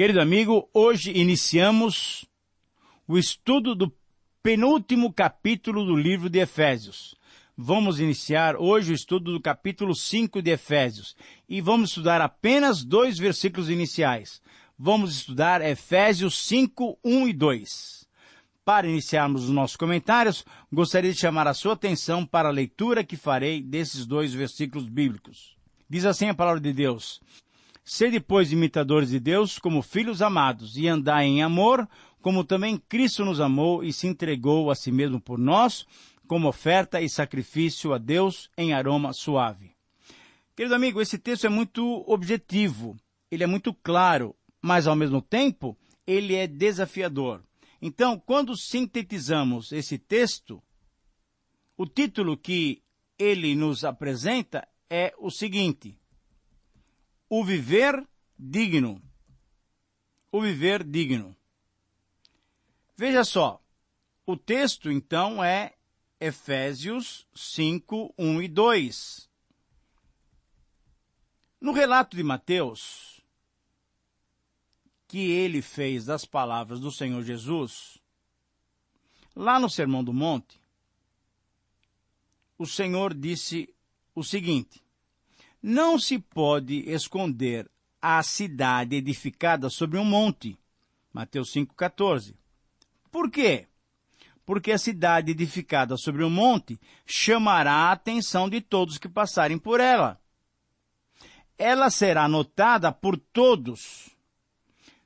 Querido amigo, hoje iniciamos o estudo do penúltimo capítulo do livro de Efésios. Vamos iniciar hoje o estudo do capítulo 5 de Efésios e vamos estudar apenas 2 versículos iniciais. Vamos estudar Efésios 5, 1 e 2. Para iniciarmos os nossos comentários, gostaria de chamar a sua atenção para a leitura que farei desses 2 versículos bíblicos. Diz assim a palavra de Deus: Sede, pois, imitadores de Deus como filhos amados, e andai em amor, como também Cristo nos amou e se entregou a si mesmo por nós, como oferta e sacrifício a Deus em aroma suave. Querido amigo, esse texto é muito objetivo, ele é muito claro, mas ao mesmo tempo ele é desafiador. Então, quando sintetizamos esse texto, o título que ele nos apresenta é o seguinte: o viver digno. O viver digno. Veja só, o texto então é Efésios 5, 1 e 2. No relato de Mateus, que ele fez das palavras do Senhor Jesus, lá no Sermão do Monte, o Senhor disse o seguinte: não se pode esconder a cidade edificada sobre um monte. Mateus 5,14. Por quê? Porque a cidade edificada sobre um monte chamará a atenção de todos que passarem por ela. Ela será notada por todos.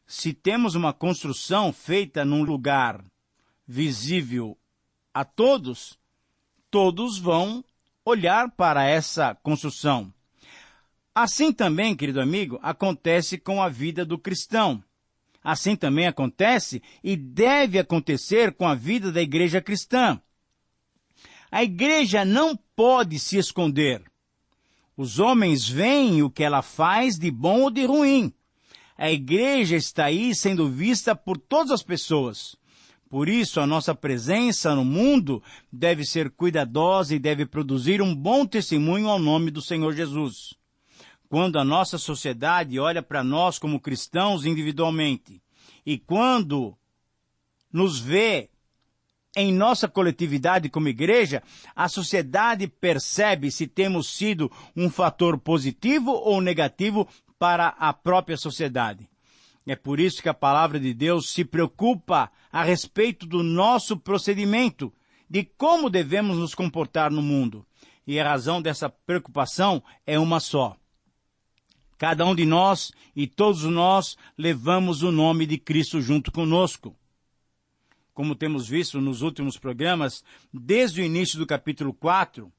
Se temos uma construção feita num lugar visível a todos, todos vão olhar para essa construção. Assim também, querido amigo, acontece com a vida do cristão. Assim também acontece e deve acontecer com a vida da igreja cristã. A igreja não pode se esconder. Os homens veem o que ela faz de bom ou de ruim. A igreja está aí sendo vista por todas as pessoas. Por isso, a nossa presença no mundo deve ser cuidadosa e deve produzir um bom testemunho ao nome do Senhor Jesus. Quando a nossa sociedade olha para nós como cristãos individualmente, e quando nos vê em nossa coletividade como igreja, a sociedade percebe se temos sido um fator positivo ou negativo para a própria sociedade. É por isso que a palavra de Deus se preocupa a respeito do nosso procedimento, de como devemos nos comportar no mundo. E a razão dessa preocupação é uma só. Cada um de nós e todos nós levamos o nome de Cristo junto conosco. Como temos visto nos últimos programas, desde o início do capítulo 4,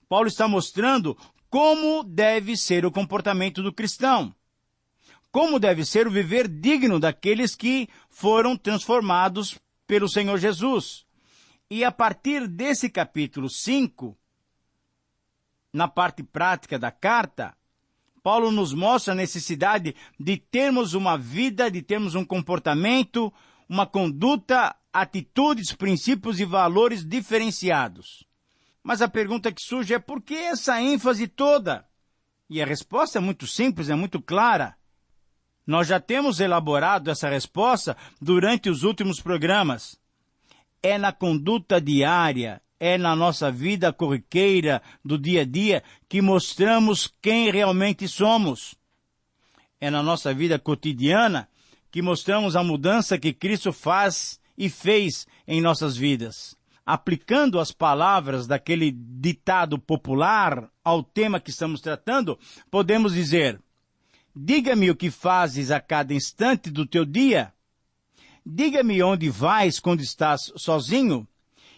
Paulo está mostrando como deve ser o comportamento do cristão. Como deve ser o viver digno daqueles que foram transformados pelo Senhor Jesus. E a partir desse capítulo 5, na parte prática da carta, Paulo nos mostra a necessidade de termos uma vida, de termos um comportamento, uma conduta, atitudes, princípios e valores diferenciados. Mas a pergunta que surge é: por que essa ênfase toda? E a resposta é muito simples, é muito clara. Nós já temos elaborado essa resposta durante os últimos programas. É na conduta diária, é na nossa vida corriqueira do dia a dia que mostramos quem realmente somos. É na nossa vida cotidiana que mostramos a mudança que Cristo faz e fez em nossas vidas. Aplicando as palavras daquele ditado popular ao tema que estamos tratando, podemos dizer: diga-me o que fazes a cada instante do teu dia. Diga-me onde vais quando estás sozinho.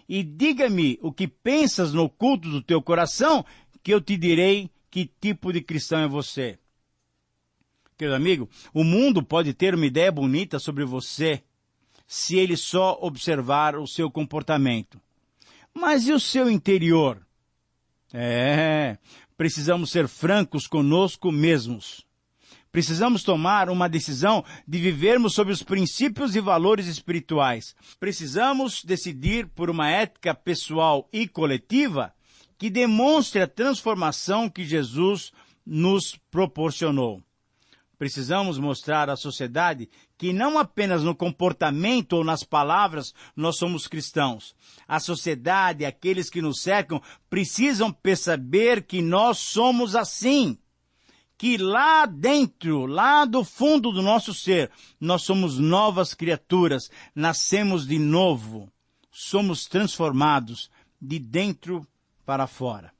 E diga-me o que pensas no oculto do teu coração, que eu te direi que tipo de cristão é você. Querido amigo, o mundo pode ter uma ideia bonita sobre você, se ele só observar o seu comportamento. Mas e o seu interior? Precisamos ser francos conosco mesmos. Precisamos tomar uma decisão de vivermos sob os princípios e valores espirituais. Precisamos decidir por uma ética pessoal e coletiva que demonstre a transformação que Jesus nos proporcionou. Precisamos mostrar à sociedade que não apenas no comportamento ou nas palavras nós somos cristãos. A sociedade, aqueles que nos cercam, precisam perceber que nós somos assim. Que lá dentro, lá do fundo do nosso ser, nós somos novas criaturas, nascemos de novo, somos transformados de dentro para fora.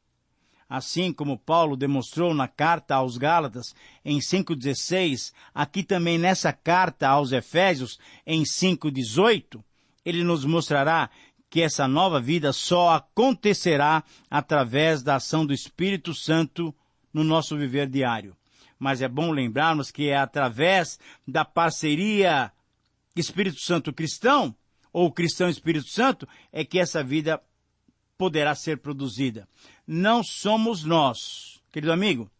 Assim como Paulo demonstrou na carta aos Gálatas, em 5,16, aqui também nessa carta aos Efésios, em 5,18, ele nos mostrará que essa nova vida só acontecerá através da ação do Espírito Santo no nosso viver diário. Mas é bom lembrarmos que é através da parceria Espírito Santo cristão, ou cristão Espírito Santo, é que essa vida poderá ser produzida. Não somos nós, querido amigo,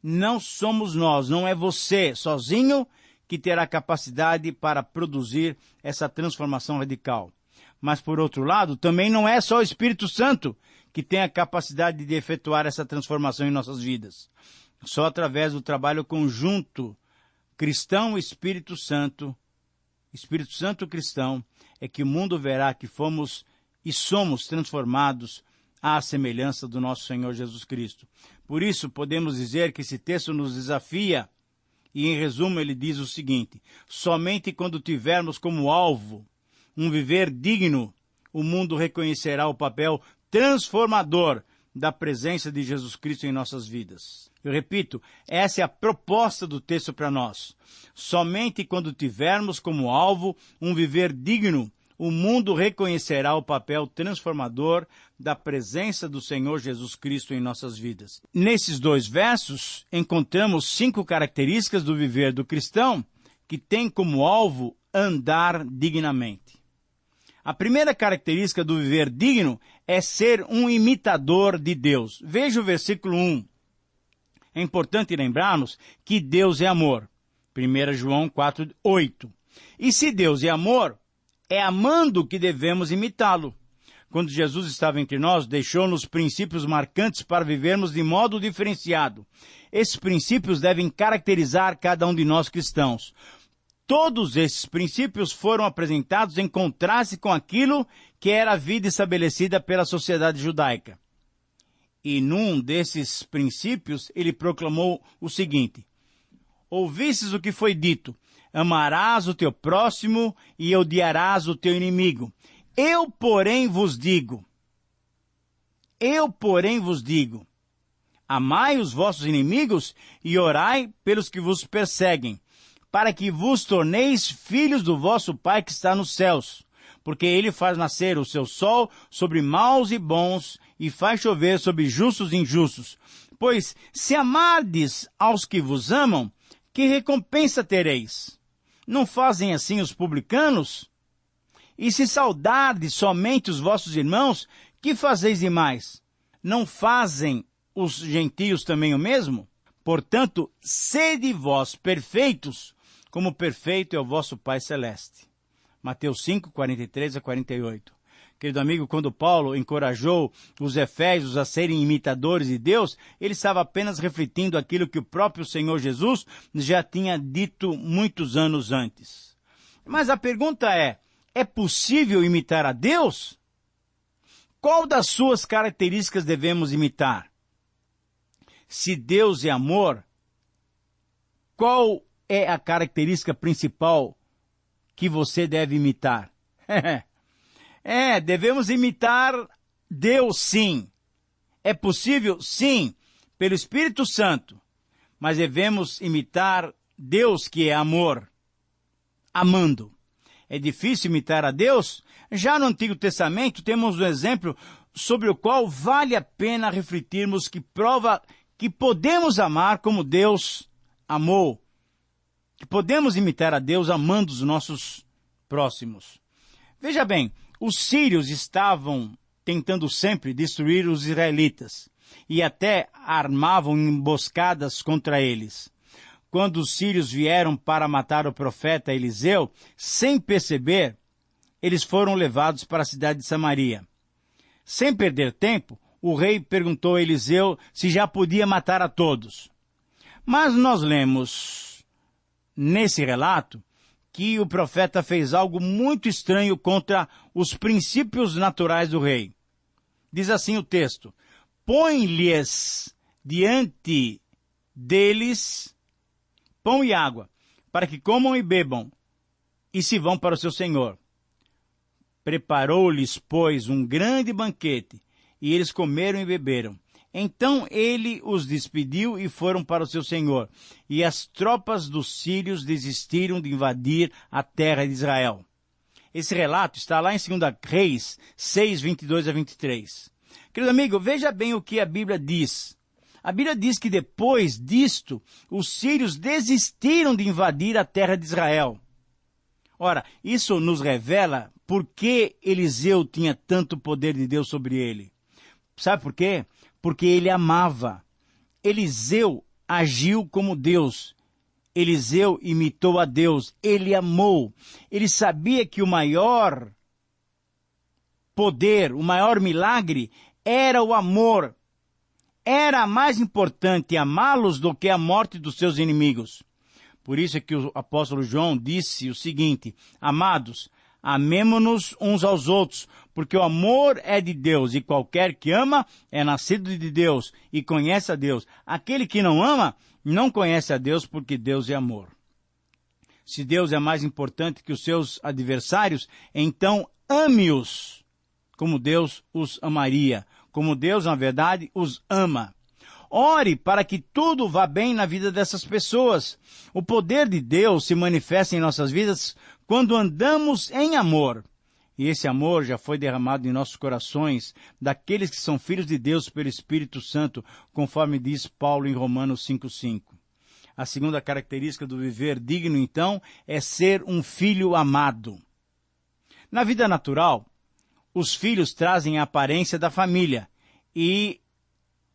não somos nós, não é você sozinho que terá capacidade para produzir essa transformação radical. Mas, por outro lado, também não é só o Espírito Santo que tem a capacidade de efetuar essa transformação em nossas vidas. Só através do trabalho conjunto cristão-Espírito Santo cristão, é que o mundo verá que fomos e somos transformados à semelhança do nosso Senhor Jesus Cristo. Por isso, podemos dizer que esse texto nos desafia, e em resumo ele diz o seguinte: somente quando tivermos como alvo um viver digno, o mundo reconhecerá o papel transformador da presença de Jesus Cristo em nossas vidas. Eu repito, essa é a proposta do texto para nós. Somente quando tivermos como alvo um viver digno, o mundo reconhecerá o papel transformador da presença do Senhor Jesus Cristo em nossas vidas. Nesses 2 versos, encontramos 5 características do viver do cristão que tem como alvo andar dignamente. A primeira característica do viver digno é ser um imitador de Deus. Veja o versículo 1. É importante lembrarmos que Deus é amor. 1 João 4:8. E se Deus é amor, é amando que devemos imitá-lo. Quando Jesus estava entre nós, deixou-nos princípios marcantes para vivermos de modo diferenciado. Esses princípios devem caracterizar cada um de nós cristãos. Todos esses princípios foram apresentados em contraste com aquilo que era a vida estabelecida pela sociedade judaica. E num desses princípios, ele proclamou o seguinte: ouvistes o que foi dito, amarás o teu próximo e odiarás o teu inimigo. Eu, porém, vos digo, amai os vossos inimigos e orai pelos que vos perseguem, para que vos torneis filhos do vosso Pai que está nos céus, porque ele faz nascer o seu sol sobre maus e bons e faz chover sobre justos e injustos. Pois se amardes aos que vos amam, que recompensa tereis? Não fazem assim os publicanos? E se saudardes somente os vossos irmãos, que fazeis demais? Não fazem os gentios também o mesmo? Portanto, sede vós perfeitos, como perfeito é o vosso Pai Celeste. Mateus 5, 43 a 48. Querido amigo, quando Paulo encorajou os efésios a serem imitadores de Deus, ele estava apenas refletindo aquilo que o próprio Senhor Jesus já tinha dito muitos anos antes. Mas a pergunta é possível imitar a Deus? Qual das suas características devemos imitar? Se Deus é amor, qual é a característica principal que você deve imitar? Devemos imitar Deus, sim. É possível? Sim, pelo Espírito Santo. Mas devemos imitar Deus, que é amor, amando. É difícil imitar a Deus? Já no Antigo Testamento temos um exemplo sobre o qual vale a pena refletirmos, que prova que podemos amar como Deus amou, que podemos imitar a Deus amando os nossos próximos. Veja bem, os sírios estavam tentando sempre destruir os israelitas e até armavam emboscadas contra eles. Quando os sírios vieram para matar o profeta Eliseu, sem perceber, eles foram levados para a cidade de Samaria. Sem perder tempo, o rei perguntou a Eliseu se já podia matar a todos. Mas nós lemos nesse relato que o profeta fez algo muito estranho contra os princípios naturais do rei. Diz assim o texto: põe-lhes diante deles pão e água, para que comam e bebam, e se vão para o seu senhor. Preparou-lhes, pois, um grande banquete, e eles comeram e beberam. Então ele os despediu e foram para o seu senhor. E as tropas dos sírios desistiram de invadir a terra de Israel. Esse relato está lá em 2 Reis 6, 22 a 23. Querido amigo, veja bem o que a Bíblia diz. A Bíblia diz que depois disto, os sírios desistiram de invadir a terra de Israel. Ora, isso nos revela por que Eliseu tinha tanto poder de Deus sobre ele. Sabe por quê? Porque ele amava. Eliseu agiu como Deus. Eliseu imitou a Deus. Ele amou. Ele sabia que o maior poder, o maior milagre, era o amor. Era mais importante amá-los do que a morte dos seus inimigos. Por isso é que o apóstolo João disse o seguinte: amados, amemo-nos uns aos outros, porque o amor é de Deus, e qualquer que ama é nascido de Deus e conhece a Deus. Aquele que não ama, não conhece a Deus, porque Deus é amor. Se Deus é mais importante que os seus adversários, então ame-os como Deus os amaria, como Deus, na verdade, os ama. Ore para que tudo vá bem na vida dessas pessoas. O poder de Deus se manifesta em nossas vidas quando andamos em amor. E esse amor já foi derramado em nossos corações, daqueles que são filhos de Deus pelo Espírito Santo, conforme diz Paulo em Romanos 5,5. A segunda característica do viver digno, então, é ser um filho amado. Na vida natural, os filhos trazem a aparência da família e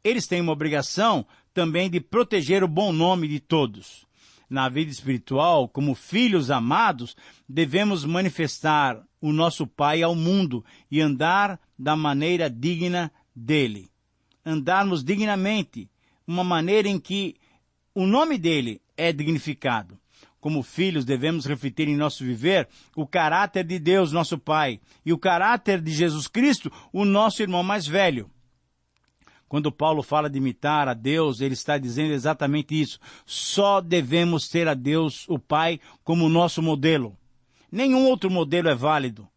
eles têm uma obrigação também de proteger o bom nome de todos. Na vida espiritual, como filhos amados, devemos manifestar o nosso Pai ao mundo e andar da maneira digna dele. Andarmos dignamente, uma maneira em que o nome dele é dignificado. Como filhos, devemos refletir em nosso viver o caráter de Deus, nosso Pai, e o caráter de Jesus Cristo, o nosso irmão mais velho. Quando Paulo fala de imitar a Deus, ele está dizendo exatamente isso. Só devemos ter a Deus, o Pai, como nosso modelo. Nenhum outro modelo é válido.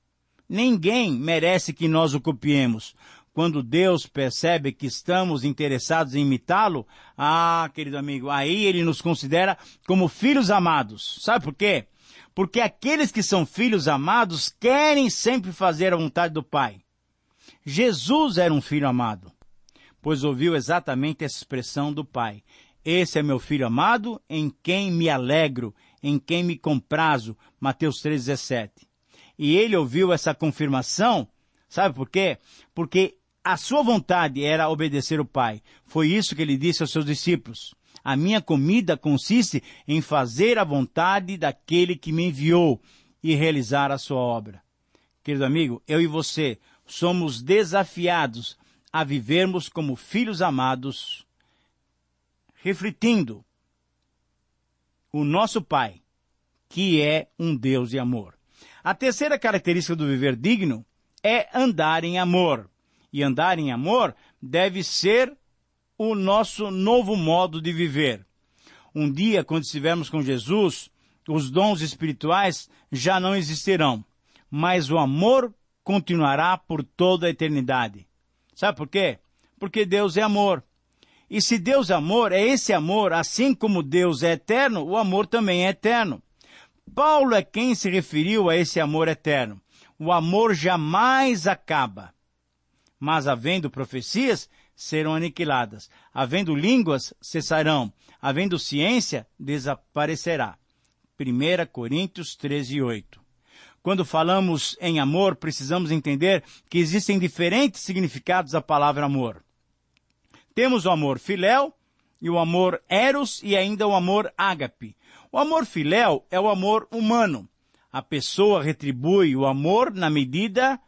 Ninguém merece que nós o copiemos. Quando Deus percebe que estamos interessados em imitá-lo, querido amigo, aí ele nos considera como filhos amados. Sabe por quê? Porque aqueles que são filhos amados querem sempre fazer a vontade do Pai. Jesus era um filho amado, pois ouviu exatamente essa expressão do Pai. Esse é meu filho amado, em quem me alegro, em quem me comprazo. Mateus 3,17. E ele ouviu essa confirmação, sabe por quê? Porque a sua vontade era obedecer o Pai. Foi isso que ele disse aos seus discípulos. A minha comida consiste em fazer a vontade daquele que me enviou e realizar a sua obra. Querido amigo, eu e você somos desafiados a vivermos como filhos amados, refletindo o nosso Pai, que é um Deus de amor. A terceira característica do viver digno é andar em amor. E andar em amor deve ser o nosso novo modo de viver. Um dia, quando estivermos com Jesus, os dons espirituais já não existirão, mas o amor continuará por toda a eternidade. Sabe por quê? Porque Deus é amor. E se Deus é amor, é esse amor, assim como Deus é eterno, o amor também é eterno. Paulo é quem se referiu a esse amor eterno. O amor jamais acaba. Mas havendo profecias, serão aniquiladas. Havendo línguas, cessarão. Havendo ciência, desaparecerá. 1 Coríntios 13:8. Quando falamos em amor, precisamos entender que existem diferentes significados da palavra amor. Temos o amor filéu, e o amor eros, e ainda o amor ágape. O amor filéu é o amor humano. A pessoa retribui o amor na medida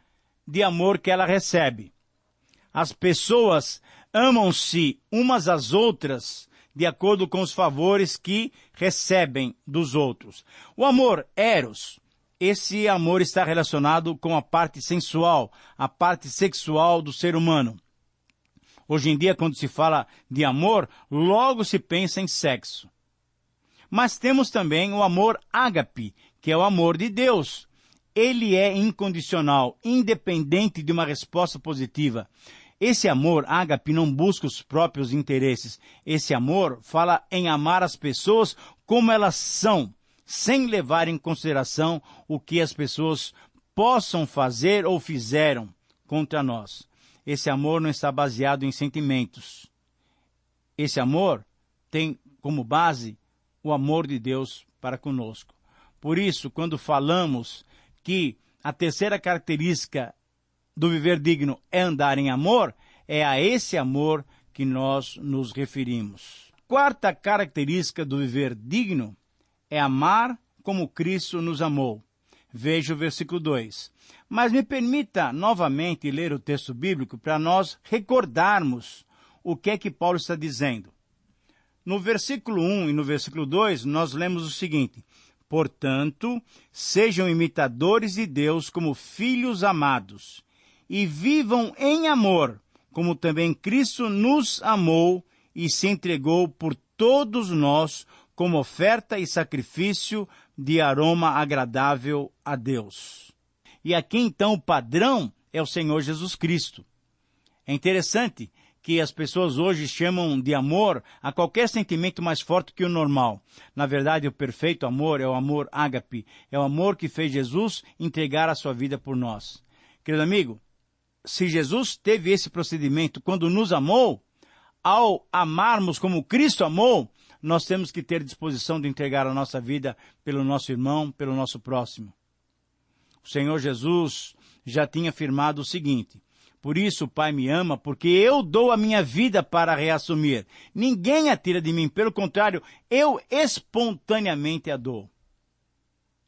de amor que ela recebe. As pessoas amam-se umas às outras de acordo com os favores que recebem dos outros. O amor eros, esse amor está relacionado com a parte sensual, a parte sexual do ser humano. Hoje em dia, quando se fala de amor, logo se pensa em sexo. Mas temos também o amor ágape, que é o amor de Deus. Ele é incondicional, independente de uma resposta positiva. Esse amor ágape não busca os próprios interesses. Esse amor fala em amar as pessoas como elas são, sem levar em consideração o que as pessoas possam fazer ou fizeram contra nós. Esse amor não está baseado em sentimentos. Esse amor tem como base o amor de Deus para conosco. Por isso, quando falamos que a terceira característica do viver digno é andar em amor, é a esse amor que nós nos referimos. Quarta característica do viver digno é amar como Cristo nos amou. Veja o versículo 2. Mas me permita novamente ler o texto bíblico para nós recordarmos o que é que Paulo está dizendo. No versículo 1 e no versículo 2, nós lemos o seguinte: portanto, sejam imitadores de Deus como filhos amados, e vivam em amor, como também Cristo nos amou e se entregou por todos nós como oferta e sacrifício de aroma agradável a Deus. E aqui então o padrão é o Senhor Jesus Cristo. É interessante que as pessoas hoje chamam de amor a qualquer sentimento mais forte que o normal. Na verdade, o perfeito amor é o amor ágape, é o amor que fez Jesus entregar a sua vida por nós. Querido amigo, se Jesus teve esse procedimento quando nos amou, ao amarmos como Cristo amou, nós temos que ter disposição de entregar a nossa vida pelo nosso irmão, pelo nosso próximo. O Senhor Jesus já tinha afirmado o seguinte: por isso o Pai me ama, porque eu dou a minha vida para reassumir. Ninguém a tira de mim, pelo contrário, eu espontaneamente a dou.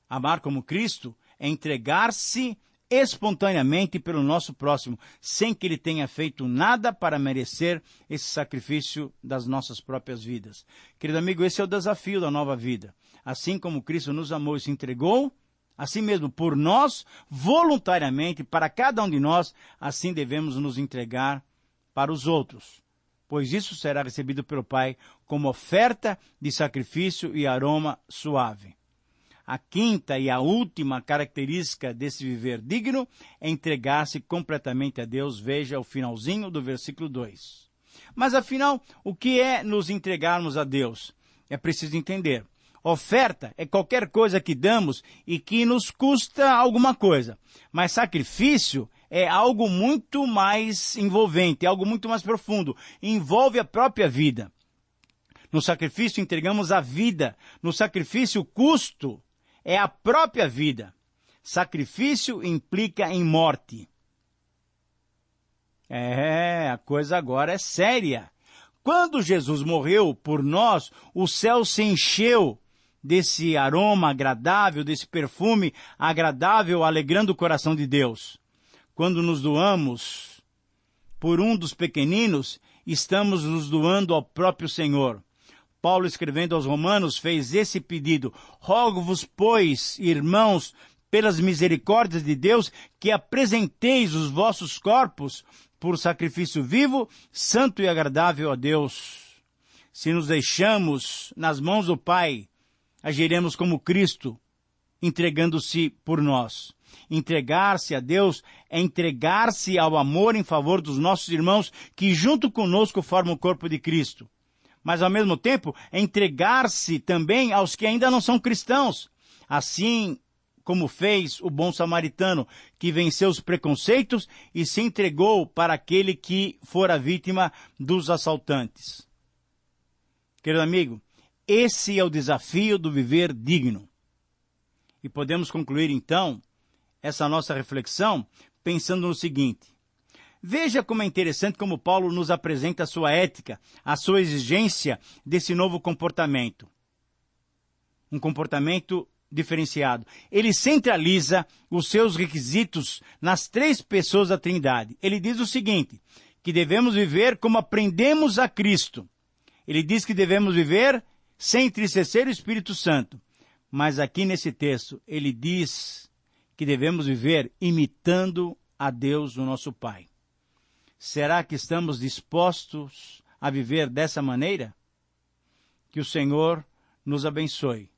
Amar como Cristo é entregar-se espontaneamente pelo nosso próximo, sem que ele tenha feito nada para merecer esse sacrifício das nossas próprias vidas. Querido amigo, esse é o desafio da nova vida. Assim como Cristo nos amou e se entregou, assim mesmo por nós, voluntariamente, para cada um de nós, assim devemos nos entregar para os outros, pois isso será recebido pelo Pai como oferta de sacrifício e aroma suave. A quinta e a última característica desse viver digno é entregar-se completamente a Deus. Veja o finalzinho do versículo 2. Mas afinal, o que é nos entregarmos a Deus? É preciso entender. Oferta é qualquer coisa que damos e que nos custa alguma coisa. Mas sacrifício é algo muito mais envolvente, algo muito mais profundo. Envolve a própria vida. No sacrifício entregamos a vida. No sacrifício o custo é a própria vida. Sacrifício implica em morte. A coisa agora é séria. Quando Jesus morreu por nós, o céu se encheu desse aroma agradável, desse perfume agradável, alegrando o coração de Deus. Quando nos doamos por um dos pequeninos, estamos nos doando ao próprio Senhor. Paulo, escrevendo aos Romanos, fez esse pedido: rogo-vos, pois, irmãos, pelas misericórdias de Deus, que apresenteis os vossos corpos por sacrifício vivo, santo e agradável a Deus. Se nos deixamos nas mãos do Pai, agiremos como Cristo, entregando-se por nós. Entregar-se a Deus é entregar-se ao amor em favor dos nossos irmãos que junto conosco formam o corpo de Cristo. Mas ao mesmo tempo é entregar-se também aos que ainda não são cristãos. Assim como fez o bom samaritano, que venceu os preconceitos e se entregou para aquele que fora vítima dos assaltantes. Querido amigo, esse é o desafio do viver digno. E podemos concluir, então, essa nossa reflexão pensando no seguinte: veja como é interessante como Paulo nos apresenta a sua ética, a sua exigência desse novo comportamento. Um comportamento diferenciado. Ele centraliza os seus requisitos nas três pessoas da Trindade. Ele diz o seguinte, que devemos viver como aprendemos a Cristo. Ele diz que devemos viver sem entristecer o Espírito Santo. Mas aqui nesse texto, ele diz que devemos viver imitando a Deus, o nosso Pai. Será que estamos dispostos a viver dessa maneira? Que o Senhor nos abençoe.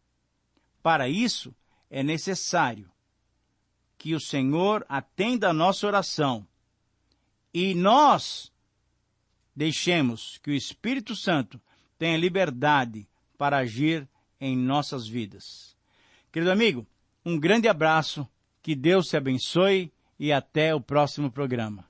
Para isso, é necessário que o Senhor atenda a nossa oração e nós deixemos que o Espírito Santo tenha liberdade para agir em nossas vidas. Querido amigo, um grande abraço, que Deus te abençoe e até o próximo programa.